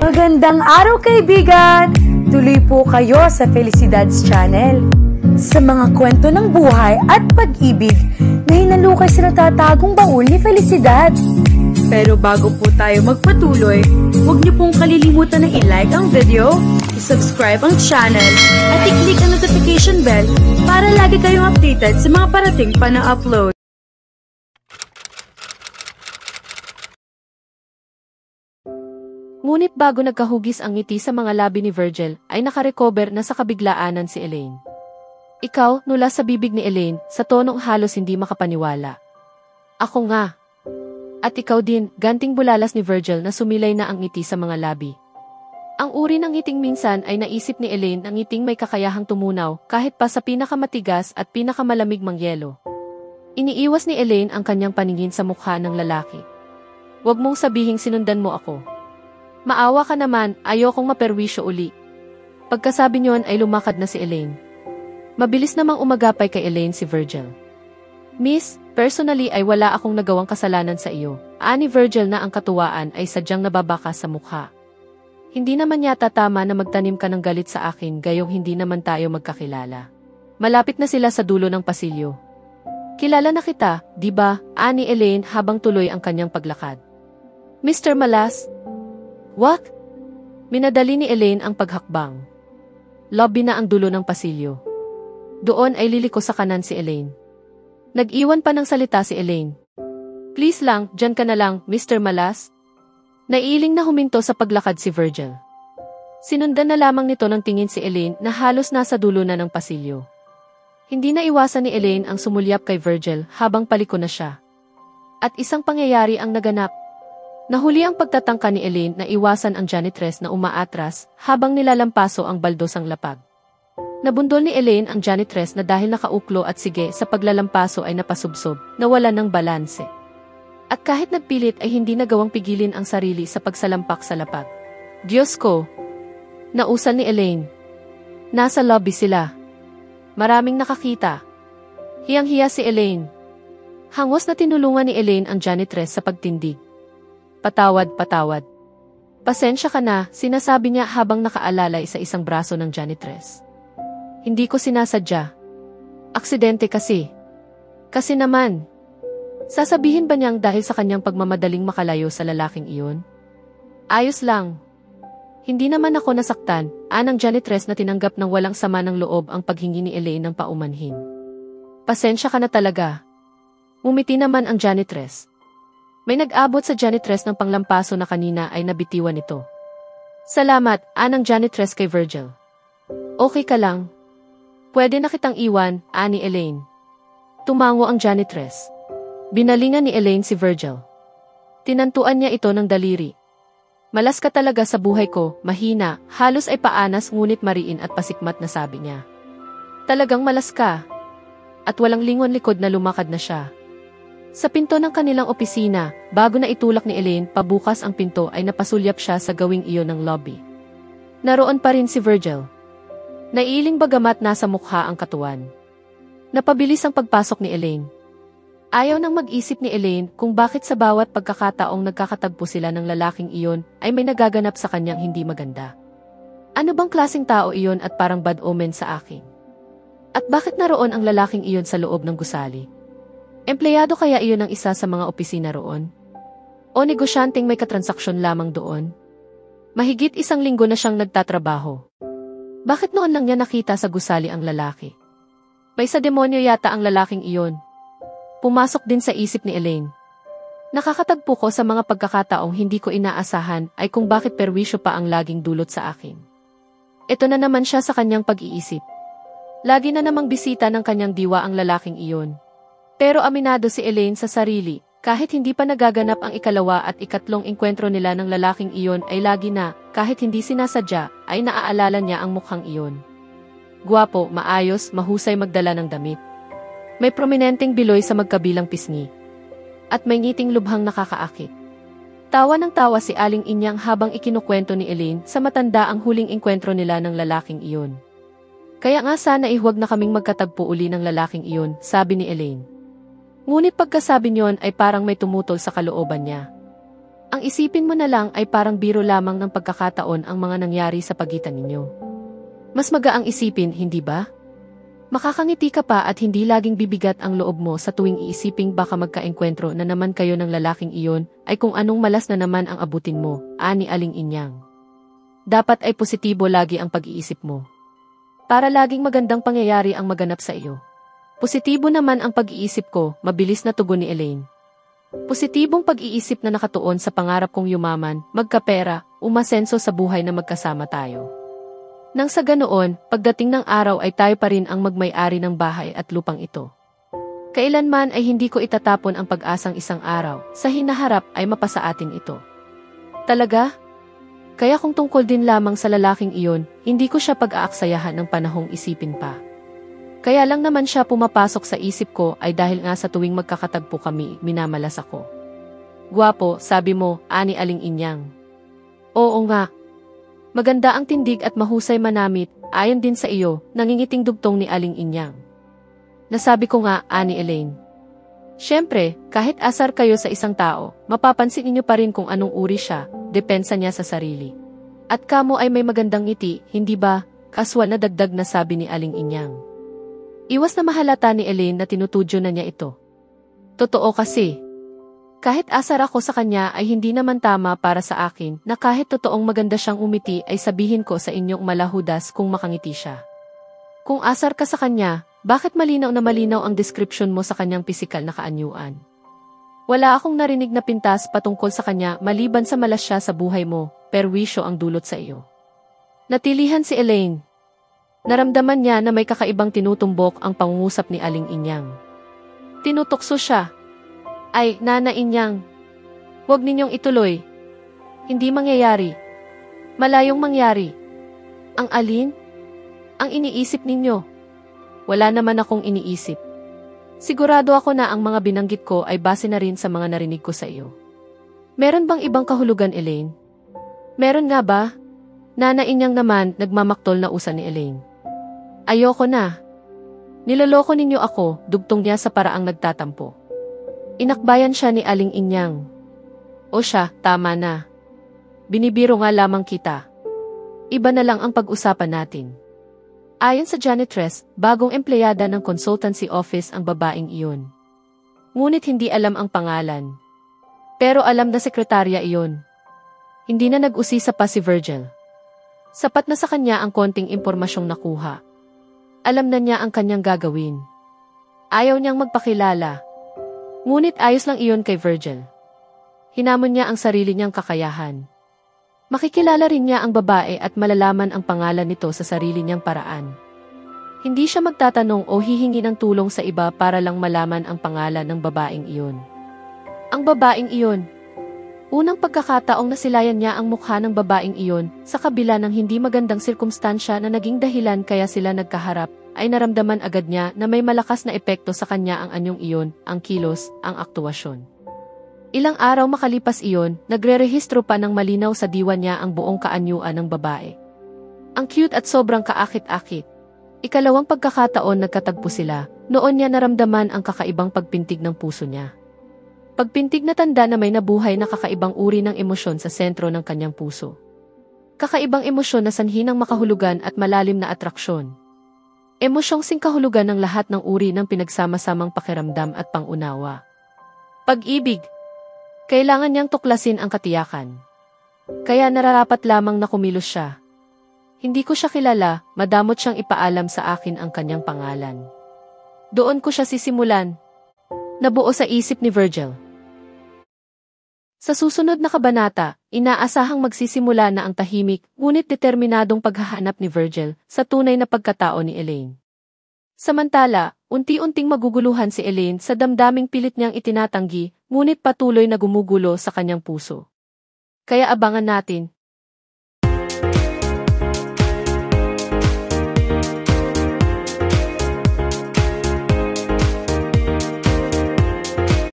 Magandang araw kaibigan! Tuloy po kayo sa Felicidad's Channel. Sa mga kwento ng buhay at pag-ibig na hinalukay sa natatagong baul ni Felicidad. Pero bago po tayo magpatuloy, huwag niyo pong kalilimutan na i-like ang video, i-subscribe ang channel, at i-click ang notification bell para lagi kayong updated sa mga parating pa na upload. Ngunit bago nagkahugis ang ngiti sa mga labi ni Virgil, ay nakarecover na sa kabiglaanan si Elaine. Ikaw, nula sa bibig ni Elaine, sa tonong halos hindi makapaniwala. Ako nga. At ikaw din, ganting bulalas ni Virgil na sumilay na ang ngiti sa mga labi. Ang uri ng ngiting minsan ay naisip ni Elaine ang ngiting may kakayahang tumunaw kahit pa sa pinakamatigas at pinakamalamig mang yelo. Iniiwas ni Elaine ang kanyang paningin sa mukha ng lalaki. Huwag mong sabihing sinundan mo ako. Maawa ka naman, ayokong maperwisyo uli. Pagkasabi niyon ay lumakad na si Elaine. Mabilis namang umagapay kay Elaine si Virgil. Miss, personally ay wala akong nagawang kasalanan sa iyo. Ani Virgil na ang katuwaan ay sadyang nababaka sa mukha. Hindi naman yata tama na magtanim ka ng galit sa akin gayong hindi naman tayo magkakilala. Malapit na sila sa dulo ng pasilyo. Kilala na kita, di ba? Ani Elaine habang tuloy ang kanyang paglakad. Mr. Malas? What? Minadali ni Elaine ang paghakbang. Lobby na ang dulo ng pasilyo. Doon ay liliko sa kanan si Elaine. Nag-iwan pa ng salita si Elaine. Please lang, dyan ka na lang, Mr. Malas. Naiiling na huminto sa paglakad si Virgil. Sinundan na lamang nito ng tingin si Elaine na halos nasa dulo na ng pasilyo. Hindi na iwasan ni Elaine ang sumulyap kay Virgil habang paliko na siya. At isang pangyayari ang naganap. Nahuli ang pagtatangka ni Elaine na iwasan ang janitress na umaatras habang nilalampaso ang baldosang lapag. Nabundol ni Elaine ang janitress na dahil nakauklo at sige sa paglalampaso ay napasubsob, nawalan ng balanse. At kahit nagpilit ay hindi nagawang pigilin ang sarili sa pagsalampak sa lapag. Diyos ko! Nausan ni Elaine. Nasa lobby sila. Maraming nakakita. Hiyang-hiya si Elaine. Hangos na tinulungan ni Elaine ang janitress sa pagtindig. Patawad, patawad. Pasensya ka na, sinasabi niya habang nakaalalay sa isang braso ng janitress. Hindi ko sinasadya. Aksidente kasi. Kasi naman. Sasabihin ba niyang dahil sa kanyang pagmamadaling makalayo sa lalaking iyon? Ayos lang. Hindi naman ako nasaktan, anang janitress na tinanggap ng walang sama ng loob ang paghingi ni Elaine ng paumanhin. Pasensya ka na talaga. Ngumiti naman ang janitress. May nag-abot sa janitress ng panglampaso na kanina ay nabitiwan ito. Salamat, anang janitress kay Virgil. Okay ka lang? Pwede na kitang iwan, ani Elaine. Tumango ang janitress. Binalingan ni Elaine si Virgil. Tinantuan niya ito ng daliri. Malas ka talaga sa buhay ko, mahina, halos ay paanas ngunit mariin at pasikmat na sabi niya. Talagang malas ka. At walang lingon likod na lumakad na siya. Sa pinto ng kanilang opisina, bago na itulak ni Elaine pabukas ang pinto ay napasulyap siya sa gawing iyon ng lobby. Naroon pa rin si Virgil. Naiiling bagamat nasa mukha ang katuwan. Napabilis ang pagpasok ni Elaine. Ayaw nang mag-isip ni Elaine kung bakit sa bawat pagkakataong nagkakatagpo sila ng lalaking iyon ay may nagaganap sa kanyang hindi maganda. Ano bang klaseng tao iyon at parang bad omen sa akin? At bakit naroon ang lalaking iyon sa loob ng gusali? Empleyado kaya iyon ng isa sa mga opisina roon? O negosyanteng may katransaksyon lamang doon? Mahigit 1 linggo na siyang nagtatrabaho. Bakit noon lang niya nakita sa gusali ang lalaki? May sa demonyo yata ang lalaking iyon. Pumasok din sa isip ni Elaine. Nakakatagpo ko sa mga pagkakataong hindi ko inaasahan ay kung bakit perwisyo pa ang laging dulot sa akin. Ito na naman siya sa kanyang pag-iisip. Lagi na namang bisita ng kanyang diwa ang lalaking iyon. Pero aminado si Elaine sa sarili, kahit hindi pa nagaganap ang ikalawa at ikatlong engkwentro nila ng lalaking iyon ay lagi na, kahit hindi sinasadya, ay naaalala niya ang mukhang iyon. Guwapo, maayos, mahusay magdala ng damit. May prominenteng biloy sa magkabilang pisngi. At may ngiting lubhang nakakaakit. Tawa ng tawa si Aling Inyang habang ikinukwento ni Elaine sa matanda ang huling engkwentro nila ng lalaking iyon. Kaya nga sana huwag na kaming magkatagpo uli ng lalaking iyon, sabi ni Elaine. Ngunit pagkasabi niyon ay parang may tumutol sa kalooban niya. Ang isipin mo na lang ay parang biro lamang ng pagkakataon ang mga nangyari sa pagitan ninyo. Mas magaang isipin, hindi ba? Makakangiti ka pa at hindi laging bibigat ang loob mo sa tuwing iisiping baka magkaengkwentro na naman kayo ng lalaking iyon ay kung anong malas na naman ang abutin mo, ani Aling Inyang. Dapat ay positibo lagi ang pag-iisip mo. Para laging magandang pangyayari ang maganap sa iyo. Positibo naman ang pag-iisip ko, mabilis na tugon ni Elaine. Positibong pag-iisip na nakatuon sa pangarap kong yumaman, magkapera, umasenso sa buhay na magkasama tayo. Nang sa ganoon, pagdating ng araw ay tayo pa rin ang magmay-ari ng bahay at lupang ito. Kailanman ay hindi ko itatapon ang pag-asang isang araw, sa hinaharap ay mapasa atin ito. Talaga? Kaya kung tungkol din lamang sa lalaking iyon, hindi ko siya pag-aaksayahan ng panahong isipin pa. Kaya lang naman siya pumapasok sa isip ko ay dahil nga sa tuwing magkakatagpo kami, minamalas ako. Gwapo, sabi mo, ani Aling Inyang. Oo nga. Maganda ang tindig at mahusay manamit, ayon din sa iyo, nangingiting dugtong ni Aling Inyang. Nasabi ko nga, ani Elaine. Siyempre, kahit asar kayo sa isang tao, mapapansin ninyo pa rin kung anong uri siya, depensa niya sa sarili. At kamo ay may magandang ngiti, hindi ba? Kaswa na dagdag na sabi ni Aling Inyang. Iwas na mahalata ni Elaine na tinutudyo na niya ito. Totoo kasi. Kahit asar ako sa kanya ay hindi naman tama para sa akin na kahit totoong maganda siyang umiti ay sabihin ko sa inyong malahudas kung makangiti siya. Kung asar ka sa kanya, bakit malinaw na malinaw ang description mo sa kanyang pisikal na kaanyuan? Wala akong narinig na pintas patungkol sa kanya maliban sa malas siya sa buhay mo, perwisyo ang dulot sa iyo. Natilihan si Elaine. Naramdaman niya na may kakaibang tinutumbok ang pangungusap ni Aling Inyang. Tinutokso siya. Ay, Nana Inyang. Huwag ninyong ituloy. Hindi mangyayari. Malayong mangyari. Ang alin? Ang iniisip ninyo. Wala naman akong iniisip. Sigurado ako na ang mga binanggit ko ay base na rin sa mga narinig ko sa iyo. Meron bang ibang kahulugan, Elaine? Meron nga ba? Nana Inyang naman, nagmamaktol na usan ni Elaine. Ayoko na. Niloloko ninyo ako, dugtong niya sa paraang nagtatampo. Inakbayan siya ni Aling Inyang. O siya, tama na. Binibiro nga lamang kita. Iba na lang ang pag-usapan natin. Ayon sa janitress, bagong empleyada ng consultancy office ang babaeng iyon. Ngunit hindi alam ang pangalan. Pero alam na sekretarya iyon. Hindi na nag-usisa pa si Virgil. Sapat na sa kanya ang konting impormasyong nakuha. Alam na niya ang kanyang gagawin. Ayaw niyang magpakilala. Ngunit ayos lang iyon kay Virgil. Hinamon niya ang sarili niyang kakayahan. Makikilala rin niya ang babae at malalaman ang pangalan nito sa sarili niyang paraan. Hindi siya magtatanong o hihingi ng tulong sa iba para lang malaman ang pangalan ng babaeng iyon. Ang babaeng iyon. Unang pagkakataong nasilayan niya ang mukha ng babaeng iyon, sa kabila ng hindi magandang sirkumstansya na naging dahilan kaya sila nagkaharap, ay naramdaman agad niya na may malakas na epekto sa kanya ang anyong iyon, ang kilos, ang aktuasyon. Ilang araw makalipas iyon, nagre-rehistro pa ng malinaw sa diwa niya ang buong kaanyuan ng babae. Ang cute at sobrang kaakit-akit. Ikalawang pagkakataon nagkatagpo sila, noon niya naramdaman ang kakaibang pagpintig ng puso niya. Pagpintig na tanda na may nabuhay na kakaibang uri ng emosyon sa sentro ng kanyang puso. Kakaibang emosyon na sanhi ng makahulugan at malalim na atraksyon. Emosyong singkahulugan ng lahat ng uri ng pinagsama-samang pakiramdam at pangunawa. Pag-ibig. Kailangan niyang tuklasin ang katiyakan. Kaya nararapat lamang na kumilos siya. Hindi ko siya kilala, madamot siyang ipaalam sa akin ang kanyang pangalan. Doon ko siya sisimulan. Nabuo sa isip ni Virgil. Sa susunod na kabanata, inaasahang magsisimula na ang tahimik, ngunit determinadong paghahanap ni Virgil sa tunay na pagkatao ni Elaine. Samantala, unti-unting maguguluhan si Elaine sa damdaming pilit niyang itinatanggi, ngunit patuloy na gumugulo sa kanyang puso. Kaya abangan natin